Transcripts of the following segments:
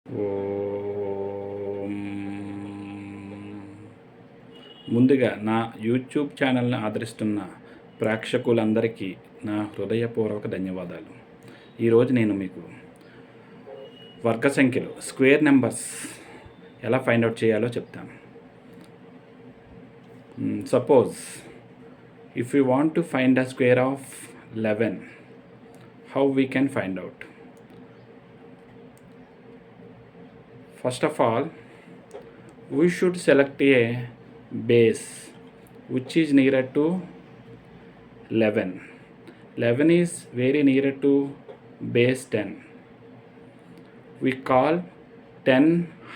ఓం. ముందుగా నా యూట్యూబ్ ఛానల్ని ఆదరిస్తున్న ప్రేక్షకులందరికీ నా హృదయపూర్వక ధన్యవాదాలు. ఈరోజు నేను మీకు వర్గ సంఖ్యలు స్క్వేర్ నెంబర్స్ ఎలా ఫైండ్ అవుట్ చేయాలో చెప్తాను. Suppose if you want to find the square of 11, how we can find out? First of all, we should select a base which is nearer to 11. 11 is very nearer to base 10. We call 10,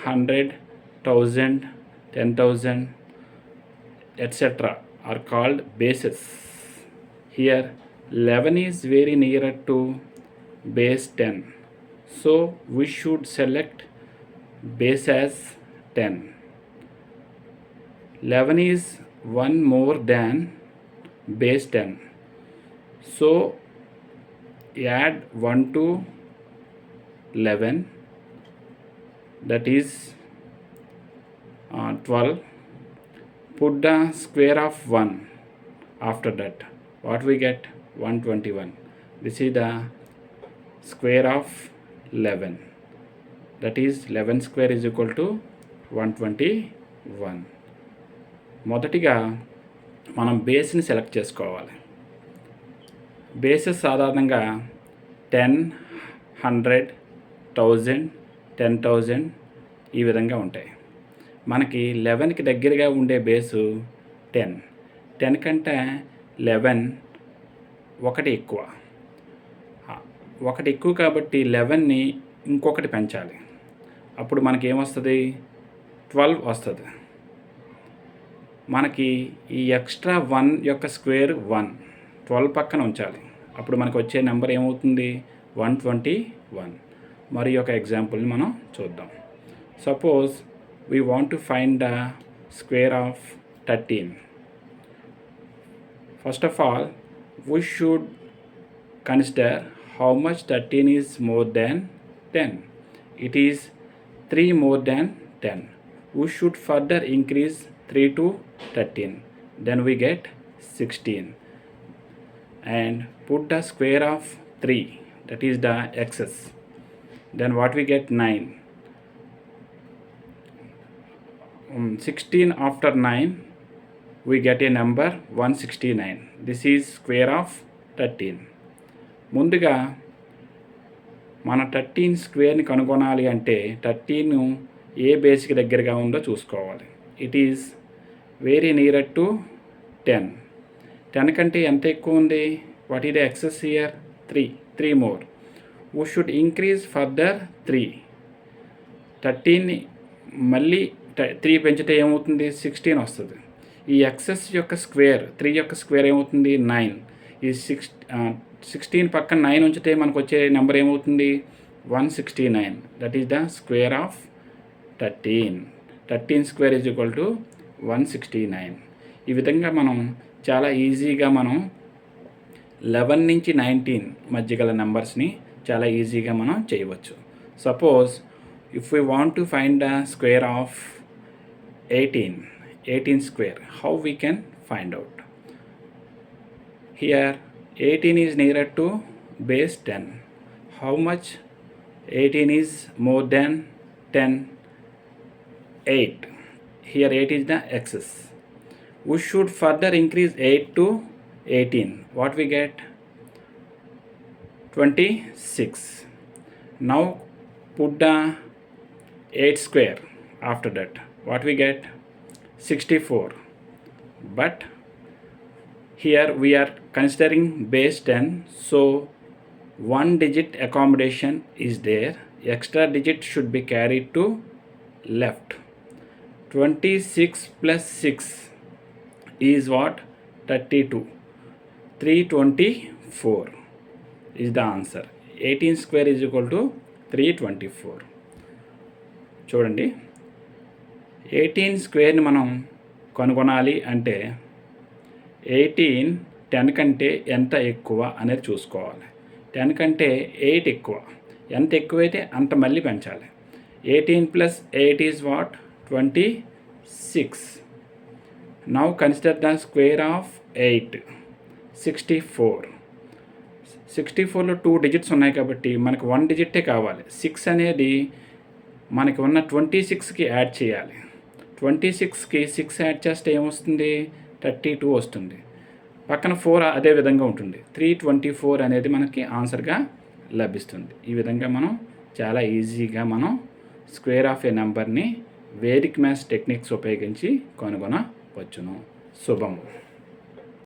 100, 1000, 10,000, etc. are called bases. Here 11 is very nearer to base 10. So we should select base as 10. 11 is 1 more than base 10. So add 1 to 11, that is 12. Put the square of 1 after that. What we get? 121. This is the square of 11. That is 11 square is equal to 121. మొదటిగా మనం బేస్ని select చేసుకోవాలి. Bases సాధారణంగా 10, 100, 1000, 10,000 ఈ విధంగా ఉంటాయి. మనకి 11కి దగ్గరగా ఉండే బేసు 10. 10 కంటే 11 ఒకటి ఎక్కువ. ఒకటి ఎక్కువ కాబట్టి 11ని ఇంకొకటి పెంచాలి. అప్పుడు మనకి ఏమొస్తుంది? 12 వస్తుంది. మనకి ఈ ఎక్స్ట్రా 1 యొక్క స్క్వేర్ 1, 12 పక్కన ఉంచాలి. అప్పుడు మనకు వచ్చే నెంబర్ ఏమవుతుంది? 121. మరి ఒక ఎగ్జాంపుల్ని మనం చూద్దాం. Suppose we want to find the square of 13. First of all, we should consider how much 13 is more than 10. It is 3 more than 10. We should further increase 3 to 13. Then we get 16. And put the square of 3, that is the excess. Then what we get? 9. 16 after 9 we get a number 169. This is square of 13. ముందుగా మన 13 స్క్వేర్ని కనుగొనాలి అంటే 13 ఏ బేస్కి దగ్గరగా ఉందో చూసుకోవాలి. It is very near to 10. 10 కంటే ఎంత ఎక్కువ ఉంది? What is the excess here? 3 more. We should increase further 3. 13ని మళ్ళీ 3 పెంచితే ఏమవుతుంది? 16 వస్తుంది. ఈ ఎక్సెస్ యొక్క స్క్వేర్ 3 యొక్క స్క్వేర్ ఏమవుతుంది? 9. ఈ 16 పక్కన 9 ఉంచితే మనకు వచ్చే నెంబర్ ఏమవుతుంది? 169. That is the square of 13. 13 square is equal to 169. ఈ విధంగా మనం చాలా ఈజీగా మనం 11 నుంచి 19 మధ్య గల నెంబర్స్ని చాలా ఈజీగా మనం చేయవచ్చు. Suppose if we want to find the square of 18 square, how we can find out? Here 18 is nearer to base 10. How much 18 is more than 10? 8. Here 8 is the excess. We should further increase 8 to 18. What we get? 26. Now put the 8 square after that. What we get? 64. But here we are considering base 10, so 1 digit accommodation is there. Extra digit should be carried to left. 26 plus 6 is what? 32. 324 is the answer. 18 square is equal to 324. చూడండి, 18 స్క్వేర్ని మనం కనుగొనాలి అంటే 18 10 కంటే ఎంత ఎక్కువ అనేది చూసుకోవాలి. 10 కంటే 8 ఎక్కువ. ఎంత ఎక్కువైతే అంత మళ్ళీ పెంచాలి. 18 plus 8 is what? 26. Now consider the square of 8. 64. 64లో 2 digits ఉన్నాయి కాబట్టి మనకు 1 డిజిటే కావాలి. 6 అనేది మనకి ఉన్న 26కి యాడ్ చేయాలి. 26కి 6 యాడ్ చేస్తే ఏమొస్తుంది? 32 వస్తుంది. పక్కన 4 అదే విధంగా ఉంటుంది. 324 అనేది మనకి ఆన్సర్గా లభిస్తుంది. ఈ విధంగా మనం చాలా ఈజీగా మనం స్క్వేర్ ఆఫ్ ఏ నెంబర్ని వేదిక్ మ్యాథ్స్ టెక్నిక్స్ ఉపయోగించి కనుగొనవచ్చును. శుభము.